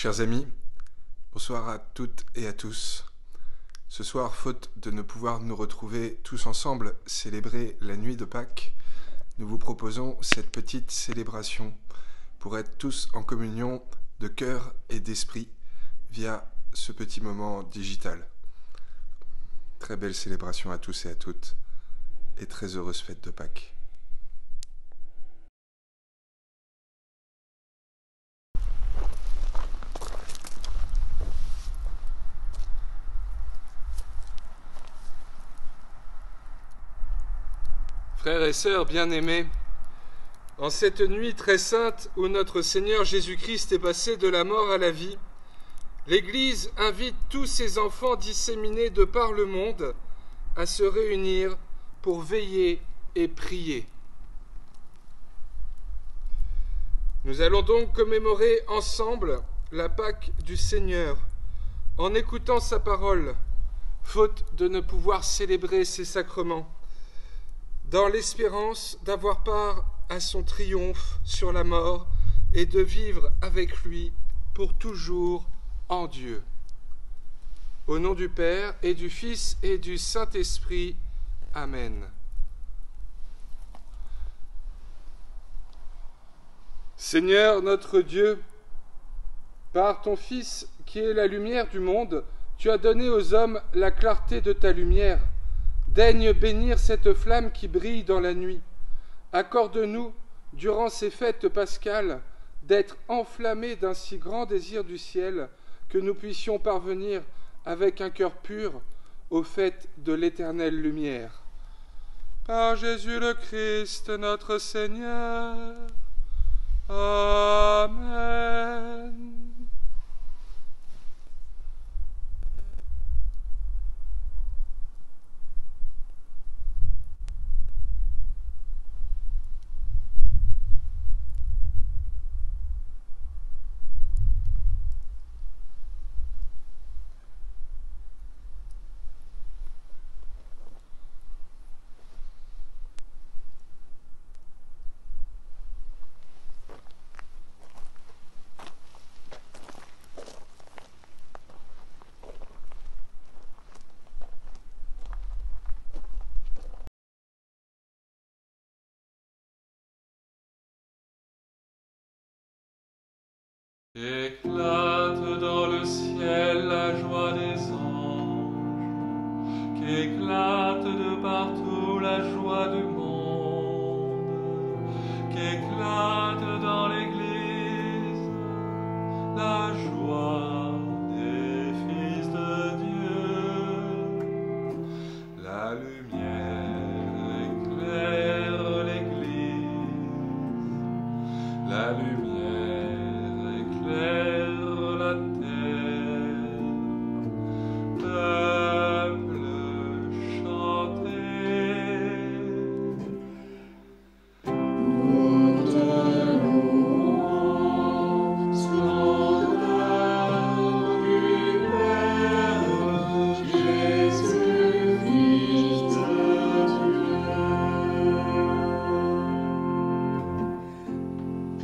Chers amis, bonsoir à toutes et à tous. Ce soir, faute de ne pouvoir nous retrouver tous ensemble, célébrer la nuit de Pâques, nous vous proposons cette petite célébration pour être tous en communion de cœur et d'esprit via ce petit moment digital. Très belle célébration à tous et à toutes et très heureuse fête de Pâques. Frères et sœurs bien-aimés, en cette nuit très sainte où notre Seigneur Jésus-Christ est passé de la mort à la vie, l'Église invite tous ses enfants disséminés de par le monde à se réunir pour veiller et prier. Nous allons donc commémorer ensemble la Pâque du Seigneur en écoutant sa parole, faute de ne pouvoir célébrer ses sacrements, dans l'espérance d'avoir part à son triomphe sur la mort et de vivre avec lui pour toujours en Dieu. Au nom du Père et du Fils et du Saint-Esprit. Amen. Seigneur notre Dieu, par ton Fils qui est la lumière du monde, tu as donné aux hommes la clarté de ta lumière. Daigne bénir cette flamme qui brille dans la nuit. Accorde-nous, durant ces fêtes pascales, d'être enflammés d'un si grand désir du ciel que nous puissions parvenir avec un cœur pur aux fêtes de l'éternelle lumière. Par Jésus le Christ, notre Seigneur. Amen. Qu'éclate dans le ciel la joie des anges, qu'éclate de partout la joie du monde, qu'éclate dans l'Église la joie des fils de Dieu. La lumière éclaire l'Église, la lumière la terre, peuple chantez. Nous te louons, splendeur du Père, Jésus, Fils de Dieu.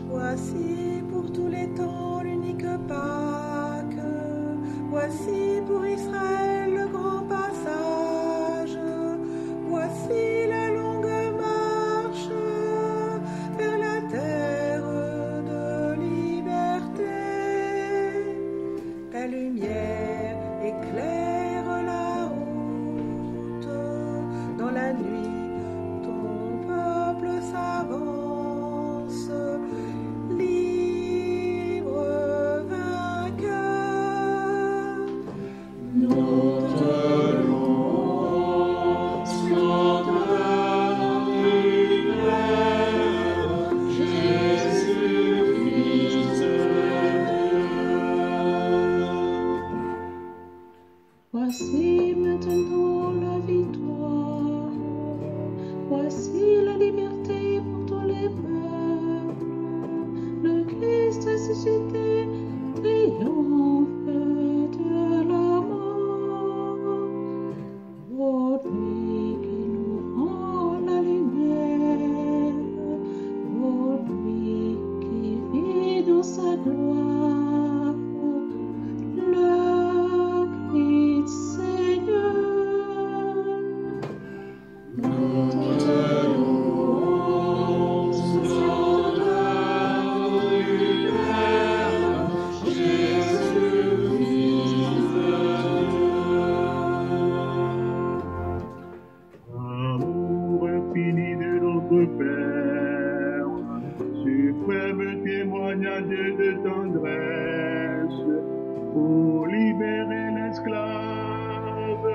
Voici pour tous les temps l'unique Pâques, voici pour Israël le grand passage, voici la longue marche vers la terre de liberté. Ta lumière éclaire la route, dans la nuit ton peuple s'avance. Libre vainqueur, tendresse pour libérer l'esclave,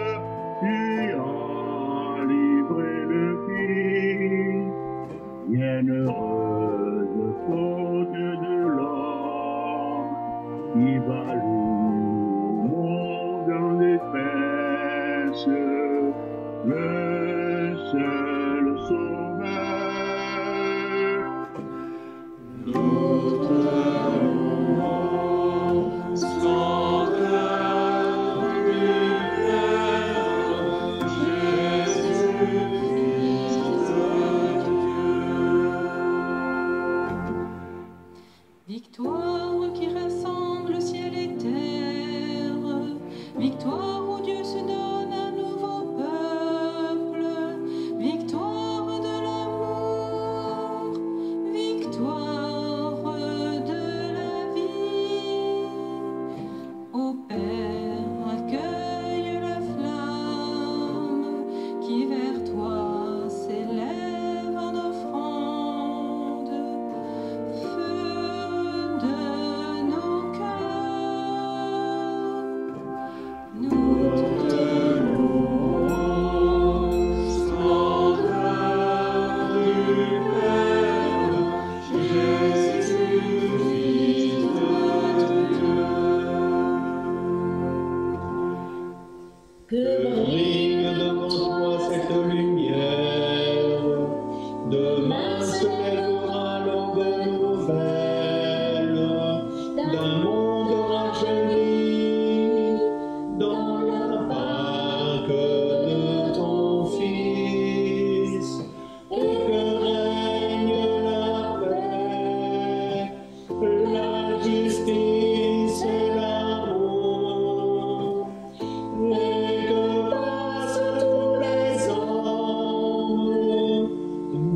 tu as livré le Fils. Bienheureuse faute de l'homme qui va le monde en détresse, le seul sauveur. Victoire qui rassemble ciel et terre, victoire où Dieu se donne un nouveau peuple, victoire de l'amour, victoire de la vie. Ô Père, accueille la flamme qui vers toi s'élève en offrande. Que brille devant toi cette lumière, demain se lèvera l'aube nouvelle d'un monde rajeuni dans le parc de ton Fils, et que règne la paix, la justice et l'amour. Et que passent tous les hommes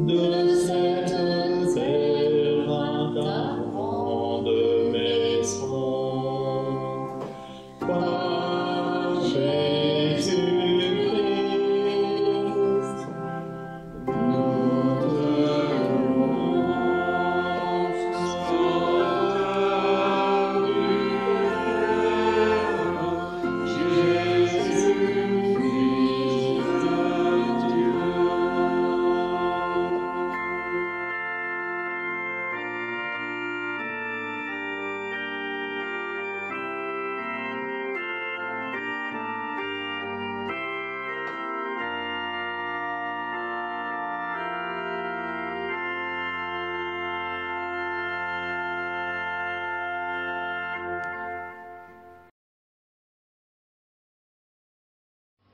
de cette terre à ta grande maison. Par Jésus-Christ, nous te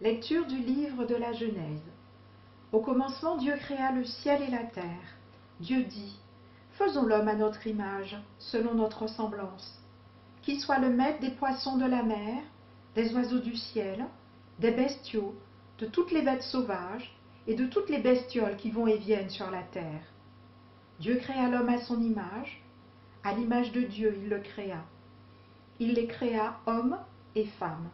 Lecture du livre de la Genèse. Au commencement, Dieu créa le ciel et la terre. Dieu dit, « Faisons l'homme à notre image, selon notre ressemblance, qui soit le maître des poissons de la mer, des oiseaux du ciel, des bestiaux, de toutes les bêtes sauvages et de toutes les bestioles qui vont et viennent sur la terre. » Dieu créa l'homme à son image, à l'image de Dieu il le créa. Il les créa hommes et femmes.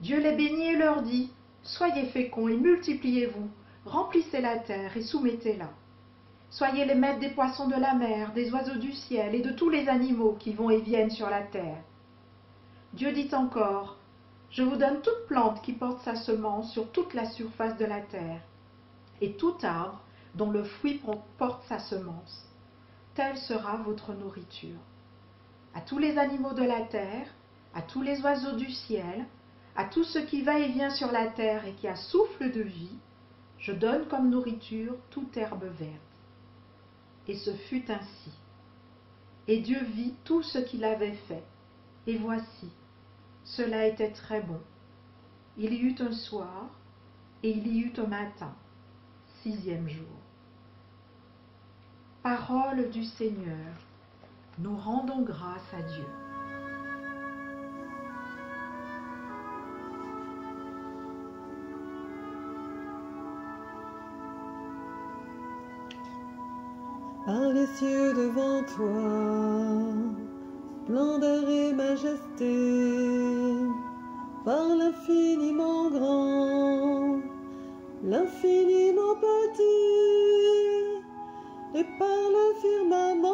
Dieu les bénit et leur dit, « Soyez féconds et multipliez-vous, remplissez la terre et soumettez-la. Soyez les maîtres des poissons de la mer, des oiseaux du ciel et de tous les animaux qui vont et viennent sur la terre. » Dieu dit encore, « Je vous donne toute plante qui porte sa semence sur toute la surface de la terre, et tout arbre dont le fruit porte sa semence. Telle sera votre nourriture. À tous les animaux de la terre, à tous les oiseaux du ciel, à tout ce qui va et vient sur la terre et qui a souffle de vie, je donne comme nourriture toute herbe verte. » Et ce fut ainsi. Et Dieu vit tout ce qu'il avait fait, et voici, cela était très bon. Il y eut un soir, et il y eut un matin, 6e jour. Parole du Seigneur, nous rendons grâce à Dieu. Par les cieux devant toi, splendeur et majesté, par l'infiniment grand, l'infiniment petit, et par le firmament,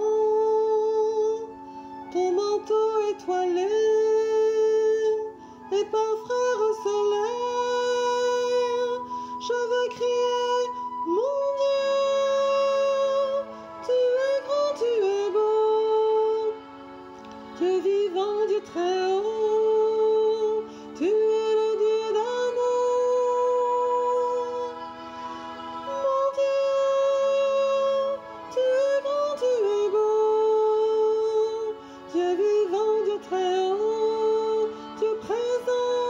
Dieu vivant, Dieu très haut, tu es le Dieu d'amour. Mon Dieu, tu es grand, tu es beau. Dieu vivant, Dieu très haut, Dieu présent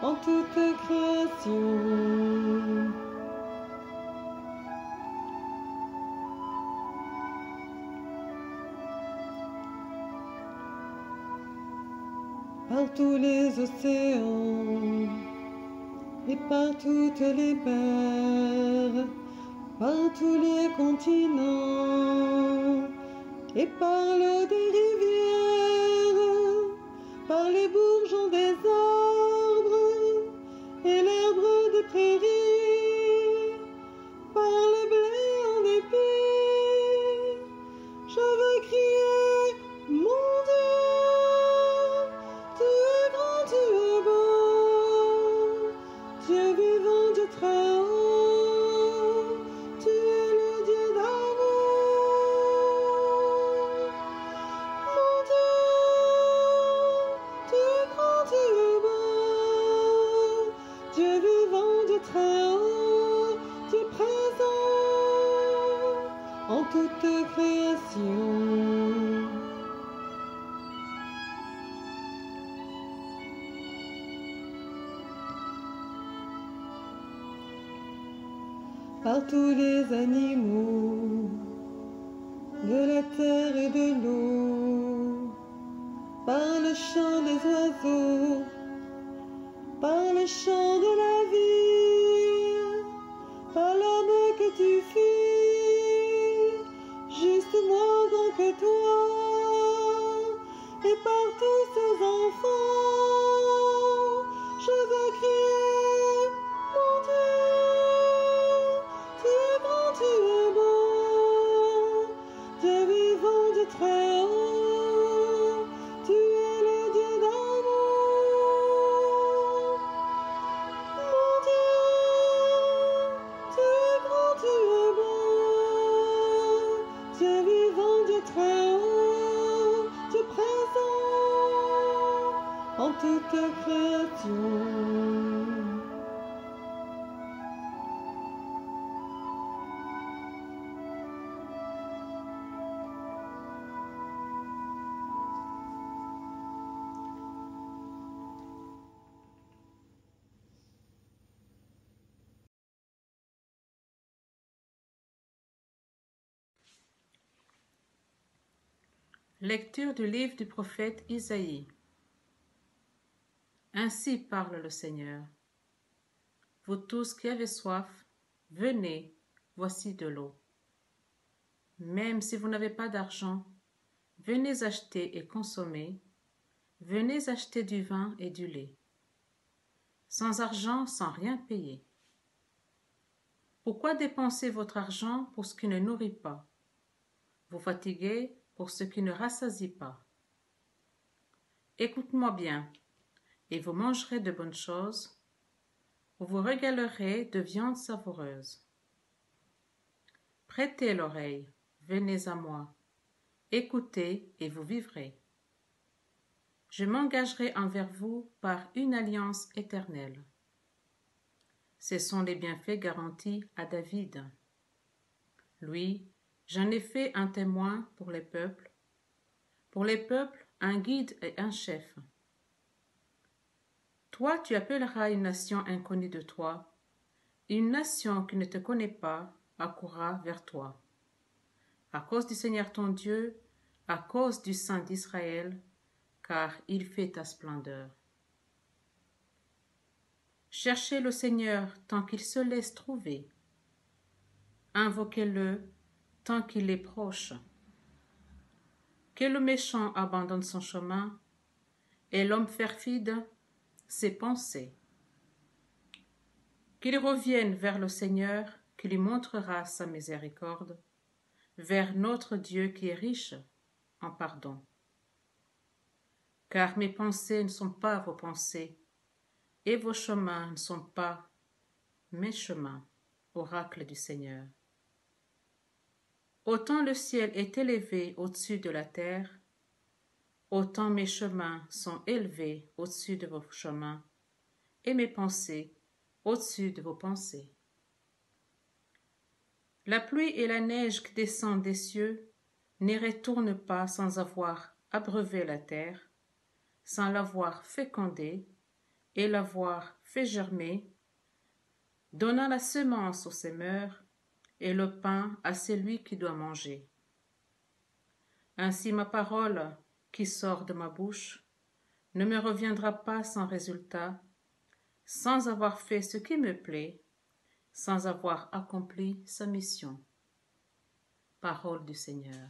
en toute création. Par tous les océans et par toutes les mers, par tous les continents et par l'eau des rivières, par les bourgeons des arbres et l'herbe des prairies, par le blé en épi, je veux crier mon Dieu. Tu es grand, tu es beau, Dieu vivant, Dieu très haut, tu es le Dieu d'amour. Mon Dieu, tu es grand, tu es beau, Dieu vivant, Dieu très haut, Dieu présent en toute création. Par tous les animaux de la terre et de l'eau, par le chant des oiseaux, par le chant de la vie, par l'homme que tu fis, juste moins grand que toi, et par tous ces enfants, je veux crier mon Dieu. Tu es grand, tu es beau, Dieu vivant, Dieu très haut, tu es le Dieu d'amour. Mon Dieu, tu es grand, tu es beau, Dieu vivant, Dieu très haut, Dieu présent en toute création. Lecture du livre du prophète Isaïe. Ainsi parle le Seigneur. Vous tous qui avez soif, venez, voici de l'eau. Même si vous n'avez pas d'argent, venez acheter et consommer, venez acheter du vin et du lait. Sans argent, sans rien payer. Pourquoi dépenser votre argent pour ce qui ne nourrit pas, vous fatiguer pour ce qui ne rassasie pas? Écoute-moi bien, et vous mangerez de bonnes choses, vous vous régalerez de viande savoureuse. Prêtez l'oreille, venez à moi, écoutez et vous vivrez. Je m'engagerai envers vous par une alliance éternelle. Ce sont les bienfaits garantis à David. Lui, j'en ai fait un témoin pour les peuples un guide et un chef. Toi, tu appelleras une nation inconnue de toi, une nation qui ne te connaît pas accourra vers toi. À cause du Seigneur ton Dieu, à cause du Saint d'Israël, car il fait ta splendeur. Cherchez le Seigneur tant qu'il se laisse trouver. Invoquez-le tant qu'il est proche. Que le méchant abandonne son chemin et l'homme perfide ses pensées. Qu'il revienne vers le Seigneur qui lui montrera sa miséricorde, vers notre Dieu qui est riche en pardon. Car mes pensées ne sont pas vos pensées, et vos chemins ne sont pas mes chemins, oracle du Seigneur. Autant le ciel est élevé au-dessus de la terre, autant mes chemins sont élevés au-dessus de vos chemins, et mes pensées au-dessus de vos pensées. La pluie et la neige qui descendent des cieux n'y retournent pas sans avoir abreuvé la terre, sans l'avoir fécondée et l'avoir fait germer, donnant la semence au semeur et le pain à celui qui doit manger. Ainsi ma parole qui sort de ma bouche ne me reviendra pas sans résultat, sans avoir fait ce qui me plaît, sans avoir accompli sa mission. Parole du Seigneur.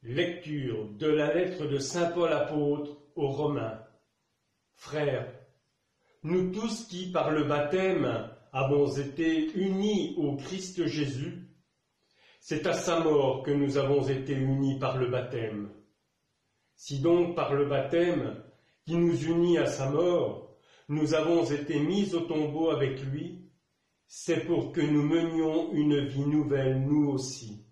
Lecture de la lettre de saint Paul apôtre aux Romains. Frères, nous tous qui, par le baptême, avons été unis au Christ Jésus, c'est à sa mort que nous avons été unis par le baptême. Si donc par le baptême, qui nous unit à sa mort, nous avons été mis au tombeau avec lui, c'est pour que nous menions une vie nouvelle nous aussi,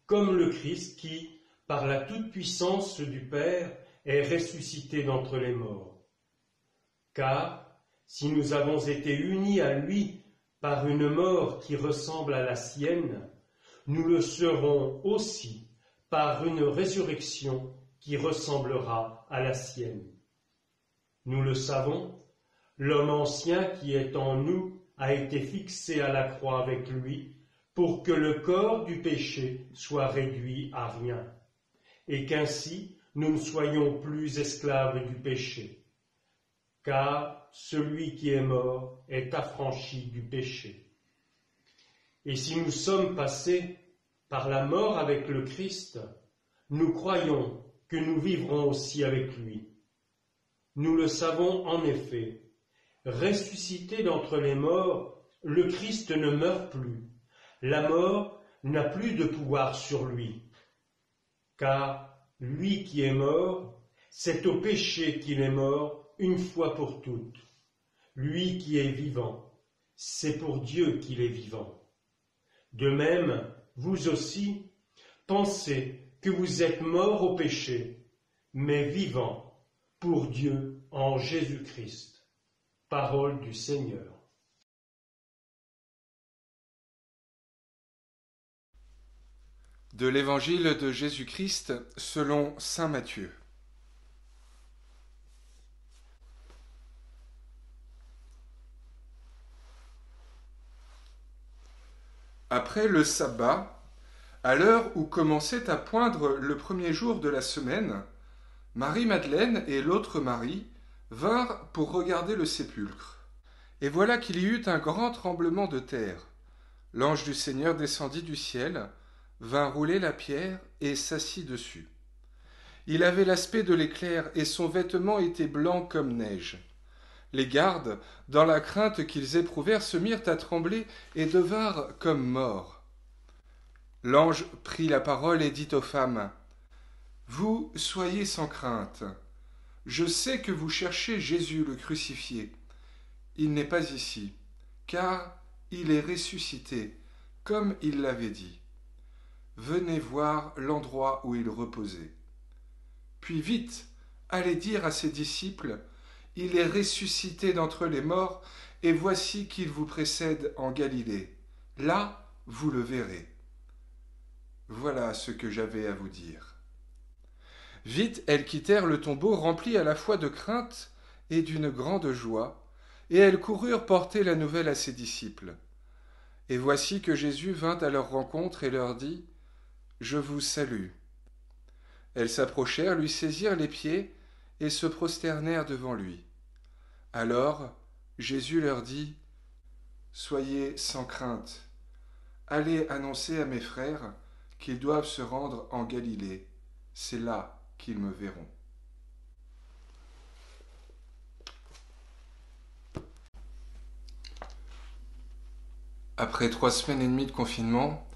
comme le Christ qui, par la toute-puissance du Père, est ressuscité d'entre les morts. Car, si nous avons été unis à lui par une mort qui ressemble à la sienne, nous le serons aussi par une résurrection qui ressemblera à la sienne. Nous le savons, l'homme ancien qui est en nous a été fixé à la croix avec lui pour que le corps du péché soit réduit à rien, et qu'ainsi nous ne soyons plus esclaves du péché. Car celui qui est mort est affranchi du péché. Et si nous sommes passés par la mort avec le Christ, nous croyons que nous vivrons aussi avec lui. Nous le savons en effet, ressuscité d'entre les morts, le Christ ne meurt plus. La mort n'a plus de pouvoir sur lui. Car lui qui est mort, c'est au péché qu'il est mort une fois pour toutes. Lui qui est vivant, c'est pour Dieu qu'il est vivant. De même, vous aussi, pensez que vous êtes morts au péché, mais vivants pour Dieu en Jésus-Christ. Parole du Seigneur. De l'Évangile de Jésus-Christ selon saint Matthieu. Après le sabbat, à l'heure où commençait à poindre le premier jour de la semaine, Marie-Madeleine et l'autre Marie vinrent pour regarder le sépulcre. Et voilà qu'il y eut un grand tremblement de terre. L'ange du Seigneur descendit du ciel, vint rouler la pierre et s'assit dessus. Il avait l'aspect de l'éclair et son vêtement était blanc comme neige. Les gardes, dans la crainte qu'ils éprouvèrent, se mirent à trembler et devinrent comme morts. L'ange prit la parole et dit aux femmes : « Vous soyez sans crainte. Je sais que vous cherchez Jésus le crucifié. Il n'est pas ici, car il est ressuscité, comme il l'avait dit. Venez voir l'endroit où il reposait. Puis vite, allez dire à ses disciples : il est ressuscité d'entre les morts, et voici qu'il vous précède en Galilée. Là, vous le verrez. Voilà ce que j'avais à vous dire. » Vite, elles quittèrent le tombeau, remplies à la fois de crainte et d'une grande joie, et elles coururent porter la nouvelle à ses disciples. Et voici que Jésus vint à leur rencontre et leur dit : « Je vous salue. » Elles s'approchèrent, lui saisirent les pieds et se prosternèrent devant lui. Alors Jésus leur dit : « Soyez sans crainte. Allez annoncer à mes frères qu'ils doivent se rendre en Galilée. C'est là qu'ils me verront. » Après 3 semaines et demie de confinement,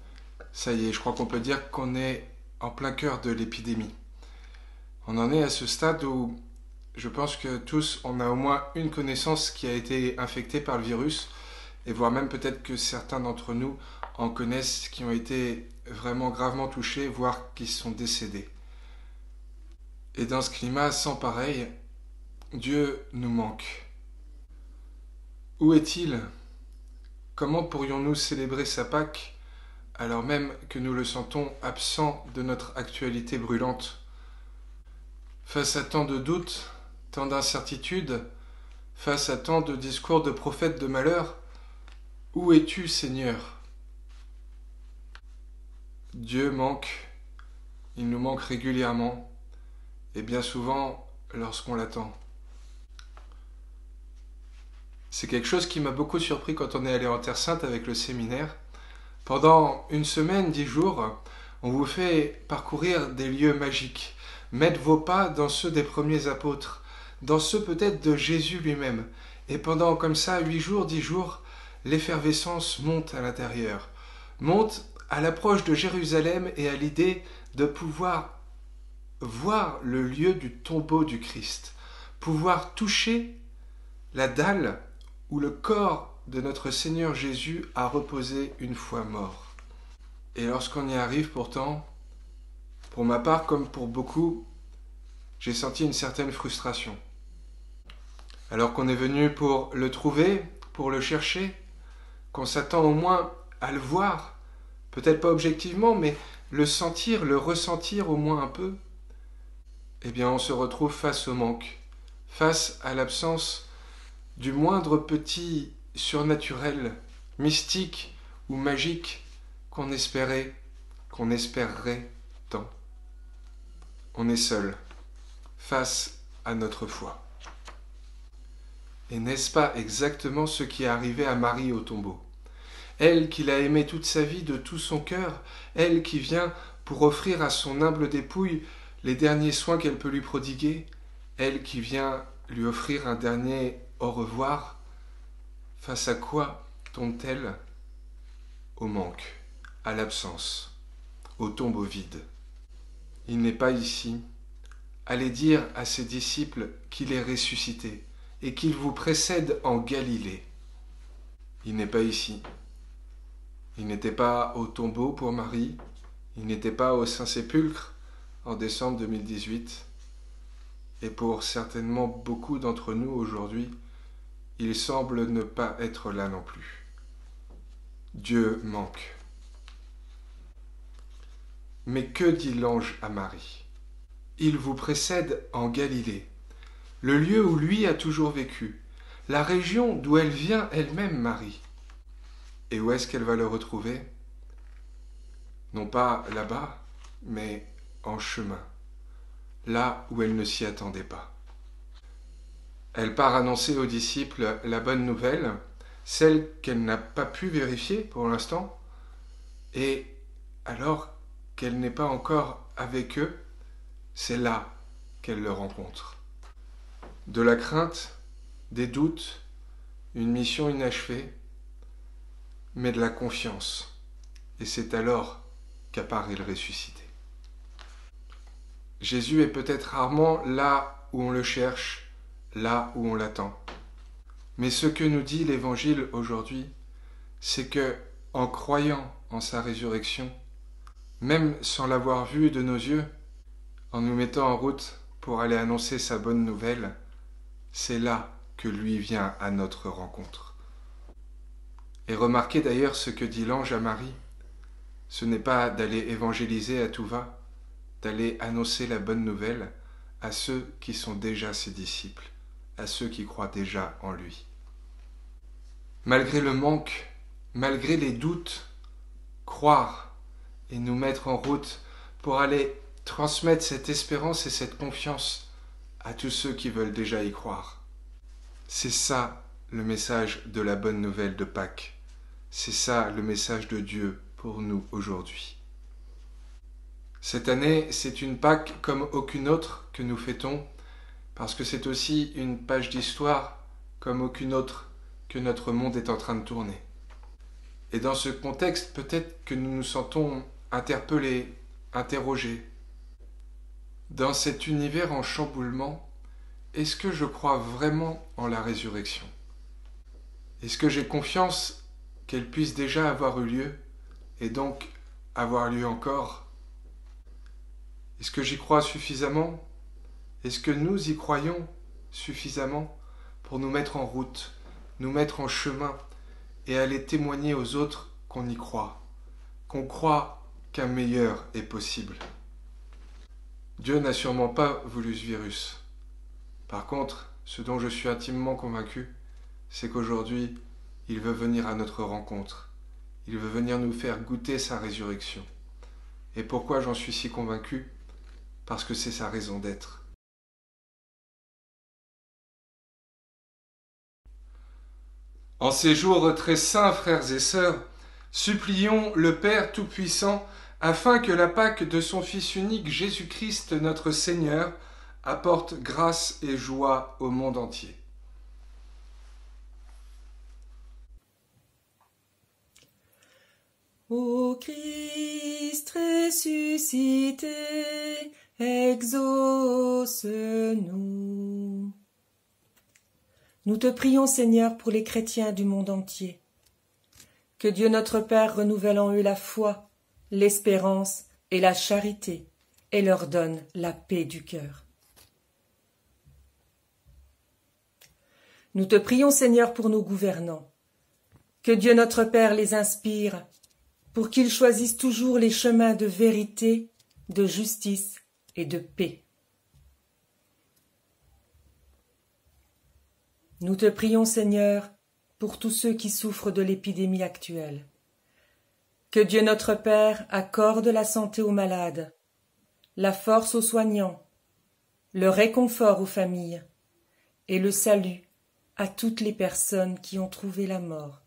ça y est, je crois qu'on peut dire qu'on est en plein cœur de l'épidémie. On en est à ce stade où je pense que tous, on a au moins une connaissance qui a été infectée par le virus et voire même peut-être que certains d'entre nous en connaissent qui ont été vraiment gravement touchés, voire qui sont décédés. Et dans ce climat sans pareil, Dieu nous manque. Où est-il ? Comment pourrions-nous célébrer sa Pâque alors même que nous le sentons absent de notre actualité brûlante ? Face à tant de doutes, tant d'incertitudes, face à tant de discours de prophètes de malheur, où es-tu, Seigneur ? Dieu manque, il nous manque régulièrement, et bien souvent lorsqu'on l'attend. C'est quelque chose qui m'a beaucoup surpris quand on est allé en Terre Sainte avec le séminaire. Pendant une semaine, 10 jours, on vous fait parcourir des lieux magiques. Mettre vos pas dans ceux des premiers apôtres, dans ceux peut-être de Jésus lui-même. Et pendant comme ça 8 jours, 10 jours, l'effervescence monte à l'intérieur. Monte à l'approche de Jérusalem et à l'idée de pouvoir voir le lieu du tombeau du Christ. Pouvoir toucher la dalle où le corps de notre Seigneur Jésus a reposé une fois mort. Et lorsqu'on y arrive pourtant, pour ma part comme pour beaucoup, j'ai senti une certaine frustration. Alors qu'on est venu pour le trouver, pour le chercher, qu'on s'attend au moins à le voir, peut-être pas objectivement, mais le sentir, le ressentir au moins un peu, eh bien on se retrouve face au manque, face à l'absence du moindre petit surnaturel, mystique ou magique qu'on espérait, qu'on espérerait tant. On est seul, face à notre foi. Et n'est-ce pas exactement ce qui est arrivé à Marie au tombeau ? Elle qui l'a aimé toute sa vie de tout son cœur, elle qui vient pour offrir à son humble dépouille les derniers soins qu'elle peut lui prodiguer, elle qui vient lui offrir un dernier au revoir, face à quoi tombe-t-elle ? Au manque, à l'absence, au tombeau vide. Il n'est pas ici. Allez dire à ses disciples qu'il est ressuscité et qu'il vous précède en Galilée. Il n'est pas ici. Il n'était pas au tombeau pour Marie, il n'était pas au Saint-Sépulcre en décembre 2018. Et pour certainement beaucoup d'entre nous aujourd'hui, il semble ne pas être là non plus. Dieu manque. Mais que dit l'ange à Marie ? Il vous précède en Galilée, le lieu où lui a toujours vécu, la région d'où elle vient elle-même, Marie. Et où est-ce qu'elle va le retrouver ? Non pas là-bas, mais en chemin, là où elle ne s'y attendait pas. Elle part annoncer aux disciples la bonne nouvelle, celle qu'elle n'a pas pu vérifier pour l'instant, et alors qu'elle n'est pas encore avec eux, c'est là qu'elle le rencontre. De la crainte, des doutes, une mission inachevée, mais de la confiance. Et c'est alors qu'apparaît le ressuscité. Jésus est peut-être rarement là où on le cherche, là où on l'attend. Mais ce que nous dit l'Évangile aujourd'hui, c'est que, en croyant en sa résurrection, même sans l'avoir vu de nos yeux, en nous mettant en route pour aller annoncer sa bonne nouvelle, c'est là que lui vient à notre rencontre. Et remarquez d'ailleurs ce que dit l'ange à Marie. Ce n'est pas d'aller évangéliser à tout va, d'aller annoncer la bonne nouvelle à ceux qui sont déjà ses disciples, à ceux qui croient déjà en lui. Malgré le manque, malgré les doutes, croire et nous mettre en route pour aller transmettre cette espérance et cette confiance à tous ceux qui veulent déjà y croire. C'est ça le message de la bonne nouvelle de Pâques. C'est ça le message de Dieu pour nous aujourd'hui. Cette année, c'est une Pâques comme aucune autre que nous fêtons, parce que c'est aussi une page d'histoire comme aucune autre que notre monde est en train de tourner. Et dans ce contexte, peut-être que nous nous sentons interpellés, interrogés. Dans cet univers en chamboulement, est-ce que je crois vraiment en la résurrection ? Est-ce que j'ai confiance qu'elle puisse déjà avoir eu lieu et donc avoir lieu encore? Est-ce que j'y crois suffisamment? Est-ce que nous y croyons suffisamment pour nous mettre en route, nous mettre en chemin et aller témoigner aux autres qu'on y croit, qu'on croit qu'un meilleur est possible? Dieu n'a sûrement pas voulu ce virus. Par contre, ce dont je suis intimement convaincu, c'est qu'aujourd'hui, il veut venir à notre rencontre. Il veut venir nous faire goûter sa résurrection. Et pourquoi j'en suis si convaincu? Parce que c'est sa raison d'être. En ces jours très saints, frères et sœurs, supplions le Père Tout-Puissant afin que la Pâque de son Fils unique Jésus-Christ notre Seigneur apporte grâce et joie au monde entier. Ô Christ ressuscité, exauce-nous. Nous te prions, Seigneur, pour les chrétiens du monde entier. Que Dieu notre Père renouvelle en eux la foi, l'espérance et la charité, et leur donne la paix du cœur. Nous te prions, Seigneur, pour nos gouvernants. Que Dieu notre Père les inspire, pour qu'ils choisissent toujours les chemins de vérité, de justice et de paix. Nous te prions, Seigneur, pour tous ceux qui souffrent de l'épidémie actuelle. Que Dieu notre Père accorde la santé aux malades, la force aux soignants, le réconfort aux familles et le salut à toutes les personnes qui ont trouvé la mort.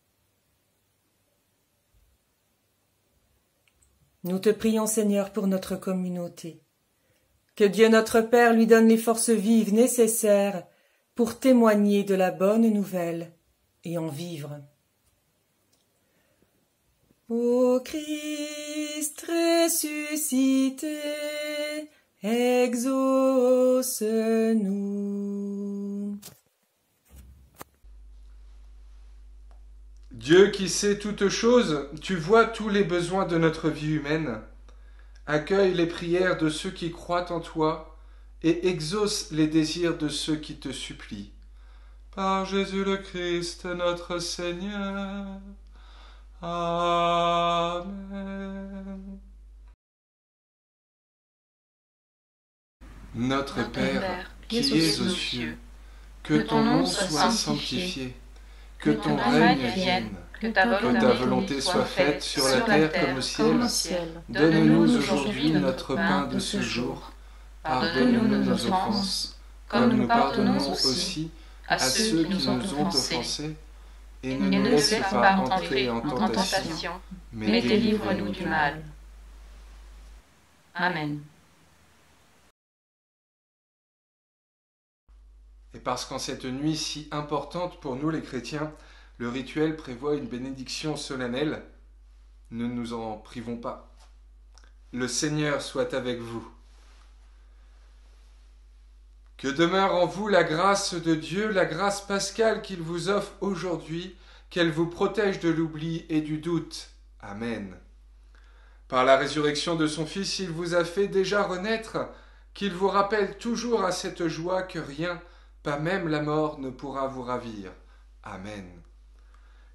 Nous te prions, Seigneur, pour notre communauté. Que Dieu notre Père lui donne les forces vives nécessaires pour témoigner de la bonne nouvelle et en vivre. Ô Christ ressuscité, exauce-nous. Dieu qui sait toutes choses, tu vois tous les besoins de notre vie humaine. Accueille les prières de ceux qui croient en toi et exauce les désirs de ceux qui te supplient. Par Jésus le Christ, notre Seigneur. Amen. Notre Père, qui es aux cieux, que ton nom soit sanctifié, que ton règne vienne, que ta volonté soit faite sur la terre comme au ciel. Donne-nous aujourd'hui notre pain de ce jour. Pardonne-nous nos offenses, comme nous pardonnons aussi à ceux qui nous ont offensés. Et ne nous laisse pas entrer en tentation, mais délivre-nous du mal. Amen. Et parce qu'en cette nuit si importante pour nous les chrétiens, le rituel prévoit une bénédiction solennelle, ne nous en privons pas. Le Seigneur soit avec vous. Que demeure en vous la grâce de Dieu, la grâce pascale qu'il vous offre aujourd'hui, qu'elle vous protège de l'oubli et du doute. Amen. Par la résurrection de son Fils, il vous a fait déjà renaître, qu'il vous rappelle toujours à cette joie que rien, pas même la mort, ne pourra vous ravir. Amen.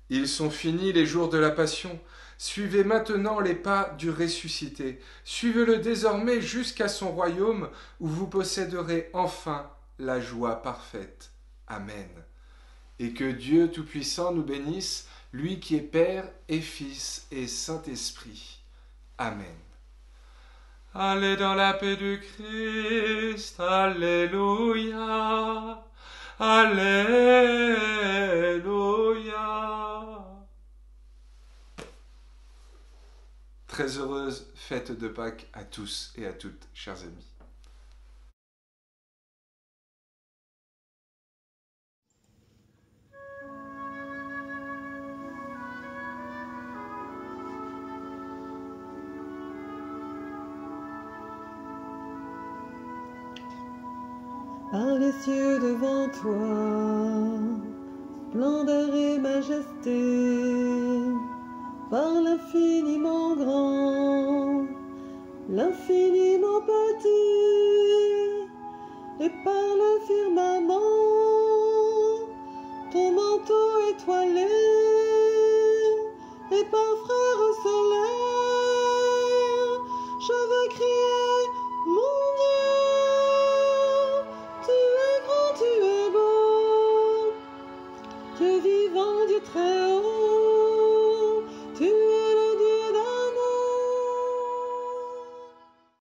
Ils sont finis les jours de la passion. Suivez maintenant les pas du ressuscité. Suivez-le désormais jusqu'à son royaume où vous posséderez enfin la joie parfaite. Amen. Et que Dieu Tout-Puissant nous bénisse, lui qui est Père et Fils et Saint-Esprit. Amen. Allez dans la paix du Christ. Alléluia. Alléluia. Très heureuse fête de Pâques à tous et à toutes, chers amis. Par les cieux devant toi, splendeur et majesté, par l'infiniment grand, l'infiniment petit, et par le firmament, ton manteau étoilé, et par frère solaire, je veux crier